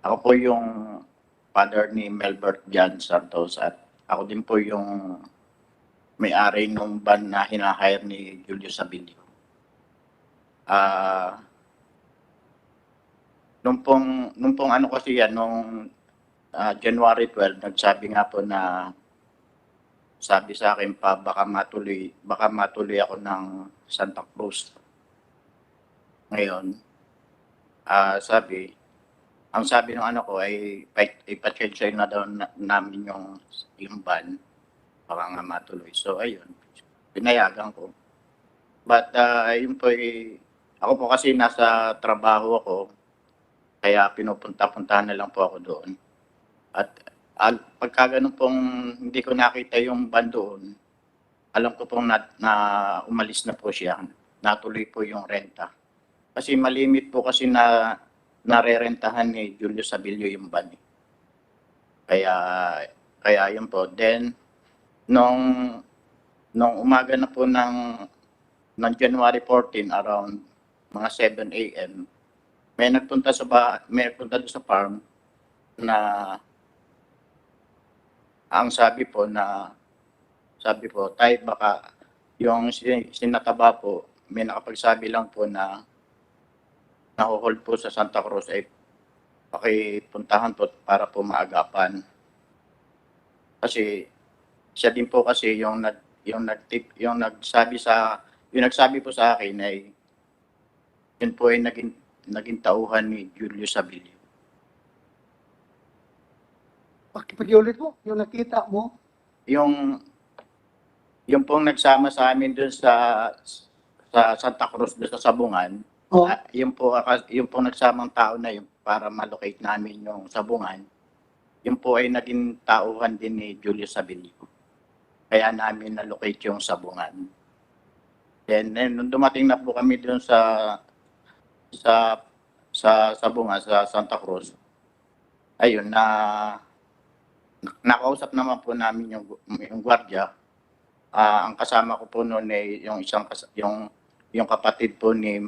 Ako po yung father ni Melbert John Santos at ako din po yung may-ari nung van na hina-hire ni Julius Abilio. Nung pong ano kasi yan, nung January 12, nagsabi nga po na sabi sa akin pa baka matuloy ako ng Santa Cruz. Ngayon, ang sabi ng ano ko ay ipa-change na daw namin yung ban baka nga matuloy. So ayun, pinayagan ko. But yun po ako po kasi nasa trabaho ako, kaya pinupunta-puntahan na lang po ako doon. At pagka ganun pong hindi ko nakita yung ban doon, alam ko pong na umalis na po siya, natuloy po yung renta. Kasi malimit po kasi na narerentahan ni Julius Abilio yung ban. Kaya yun po. Then, nung umaga na po ng January 14 around mga 7 a.m. may nagpunta doon sa farm na ang sabi po, tay baka yung sinataba po, may nakapagsabi lang po na nahuhold po sa Santa Cruz ay pakipuntahan po para po maagapan. Kasi siya din po kasi yung nagsabi po sa akin ay yun po ay naging tauhan ni Julius Abilio. Pakiulit mo, yung nakita mo. Yung pong nagsama sa amin doon sa Santa Cruz doon sa Sabungan, yung po nagsamang tao na yun para malocate namin yung Sabungan, yun po ay naging tauhan din ni Julius Abilio. Kaya namin na-locate yung Sabungan. Then nung dumating na po kami doon sa Sabungan, sa Santa Cruz, ayun nakausap naman po namin yung gwardiya. Ang kasama ko po noon ay yung kapatid po ni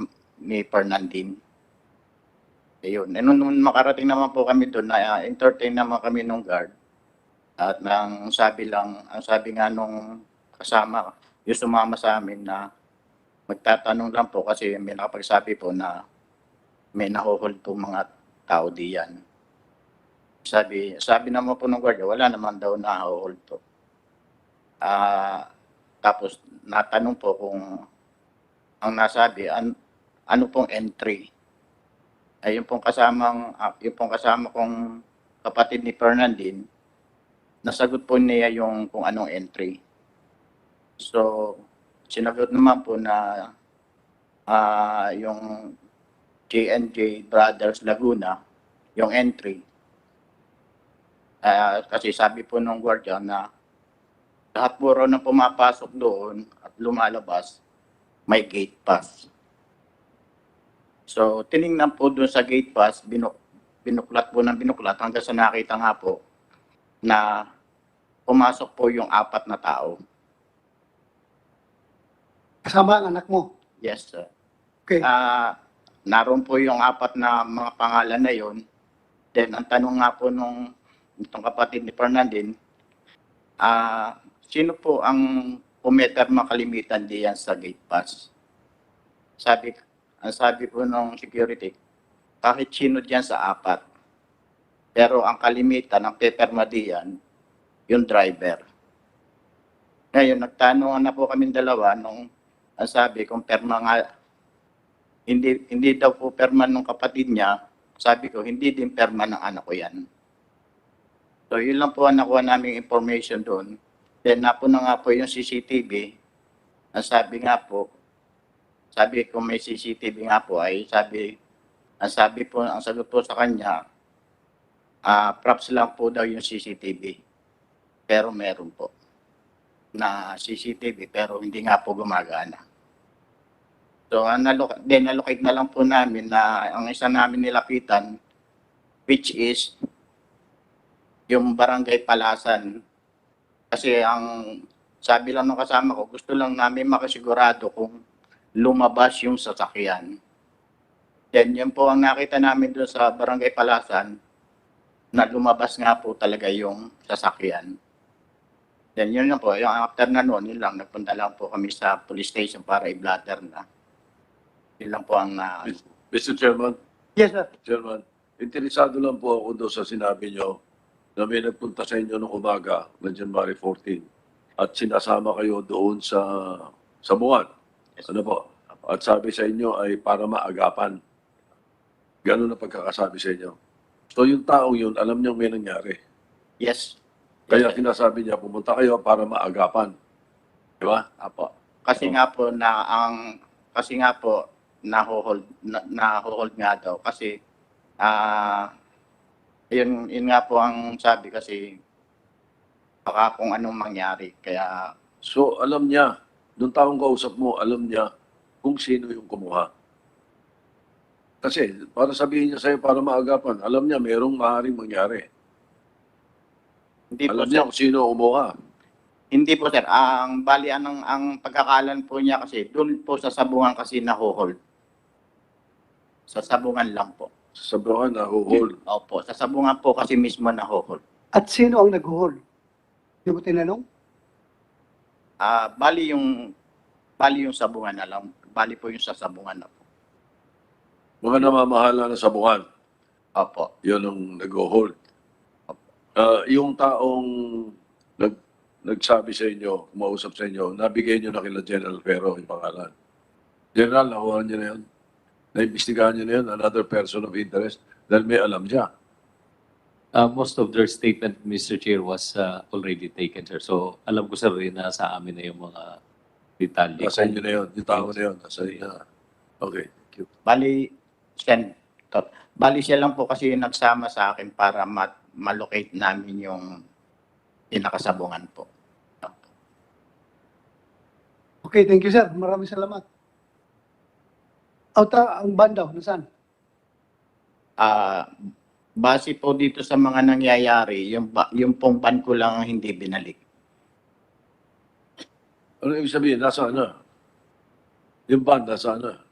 Fernandine. Ayun. Nung makarating naman po kami doon, na-entertain naman kami nung guard. At ang sabi nga nung kasama, yung sumama sa amin na magtatanong lang po kasi may nakapagsabi po na may nahuhold po mga tao diyan. Sabi naman po ng guardia, wala naman daw nahuhold po. Tapos natanong po kung ang nasabi, ano pong entry. Ay yung pong kasama kong kapatid ni Fernandine, nasagot po niya yung kung anong entry. So, sinagot naman po na yung J&J Brothers Laguna, yung entry. Kasi sabi po ng guardia na lahat po raw na pumapasok doon at lumalabas, may gate pass. So, tiningnan po doon sa gate pass, binuklat po ng binuklat hanggang sa nakita nga po na pumasok po yung 4 na tao. Kasama ang anak mo? Yes, sir. Okay. Naroon po yung 4 na mga pangalan na yon. Then, ang tanong nga po itong kapatid ni Fernandine, sino po ang pumeterma kalimitan diyan sa gate pass? Ang sabi po ng security, kahit sino diyan sa 4. Pero ang kalimitan, ang peperma diyan, yung driver. Ngayon, nagtanungan na po kami dalawa nung ang sabi kung perma nga, hindi daw po perma ng kapatid niya, sabi ko, hindi din perma ng anak ko yan. So, yun lang po ang nakuha naming information doon. Then, napuna nga po yung CCTV. Ang sabi ko may CCTV nga po ay ang sagot po sa kanya, props lang po daw yung CCTV. Pero meron po na CCTV pero hindi nga po gumagana. So, allocate na lang po namin na ang isa namin nilapitan, which is yung Barangay Palasan. Kasi ang sabi lang ng kasama ko, gusto lang namin makasigurado kung lumabas yung sasakyan. Then yun po ang nakita namin doon sa Barangay Palasan, na lumabas nga po talaga yung sasakyan. Then yun lang po, yung after na noon, yun lang, nagpunta lang po kami sa police station para i-blatter na. Yun lang po ang Mr. Chairman, Yes, sir. Chairman, interesado lang po ako doon sa sinabi nyo na may nagpunta sa inyo noong umaga ng January 14 at sinasama kayo doon sa Buwan. Ano po? At sabi sa inyo ay para maagapan. Ganun na pagkakasabi sa inyo. So yung taong yun, alam niyo may nangyari. yes. Kaya Yes, sir. sinasabi niya, pumunta kayo para maagapan. Di ba? Apo. Kasi nga po naho-hold nga daw kasi yun nga po ang sabi kasi baka kung anong mangyari kaya So alam niya, nung taong kausap mo, alam niya kung sino yung kumuha. Kasi para sabihin niya sa'yo para maagapan, alam niya mayroong maaaring mangyari. hindi po Alam sir, niya kung sino umuha. hindi po sir, ang bali ang pagkakalan po niya kasi doon po sa sabungan kasi naho-hold. Sa sabungan lang po. Sa Sabuhan na huhol. Opo, sa sabungan po kasi mismo naho-hold. At sino ang nag-hold? Hindi mo tinanong? Bali yung sabungan na lang. Bali po yung sa sabungan na po. Mga namamahala na Sabuhan, Opo. yun ang nag-hold. Yung taong nagsabi sa inyo, kumausap sa inyo, nabigay niyo na kila General Pero yung pangalan. General, nakuha niyo na yun. Naimbestigahan niyo na yun, another person of interest, dahil may alam siya. Most of their statement, Mr. Chair, was already taken, sir. So, alam ko, sir, rin na sa amin na yung mga detalye. Nasa inyo na yun, yung tao na yun, nasa inyo. Okay, thank you. Bali siya lang po kasi yung nagsama sa akin para malocate namin yung pinakasabungan po. Okay, thank you, sir. Maraming salamat. Ang bandaw, nasaan? Base po dito sa mga nangyayari, yung pong ban ko lang ang hindi binalik. Ano ibig sabihin? Nasaan na? Yung band, nasaan na?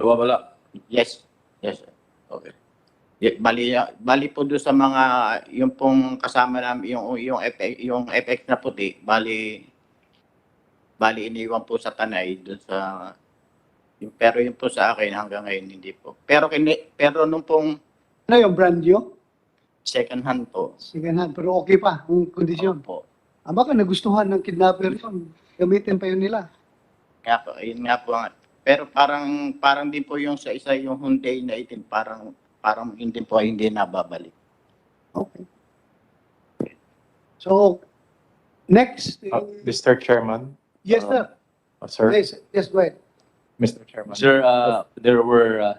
Nawawala. Yes. Yes, sir. Okay. Bali po doon sa mga yung pong kasama namin yung FX na puti, bali iniwan po sa Tanay doon sa pero yung po sa akin hanggang ngayon hindi po. Pero nung pong Ano yung brand nyo? second hand po. Sige na, pero okay pa ang kondisyon. Po. Baka nagustuhan ng kidnapper yun. Gamitin pa yun nila. Yun nga po. Pero parang din po yung sa isa yung Hyundai na itim, parang hindi nababalik. Okay. So, next. Mr. Chairman, Yes, sir. sir, Yes, go ahead. Mr. Chairman. Sir, there were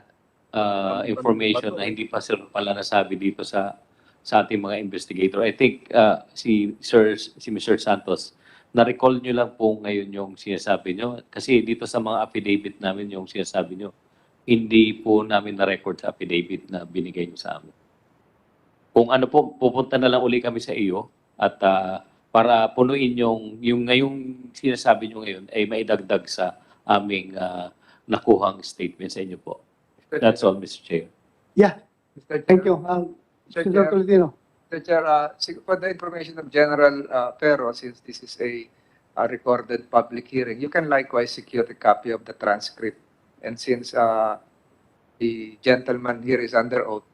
information na hindi pa, sir, pala nasabi dito sa ating mga investigator. I think si Mr. Santos, na-recall nyo lang po ngayon yung sinasabi nyo. Kasi dito sa mga affidavit namin yung sinasabi nyo, hindi po namin na-record sa affidavit na binigay nyo sa amin. Kung ano po, pupunta na lang uli kami sa iyo at para punuin yung ngayong sinasabi nyo ngayon ay maidagdag sa aming nakuhang statement sa inyo po. That's all, Mr. Chair. Yeah, Mr. Chair, thank you. Mr. Senator Chair, Tolentino. Mr. Chair, for the information of General Pero, since this is a recorded public hearing, you can likewise secure a copy of the transcript. And since the gentleman here is under oath,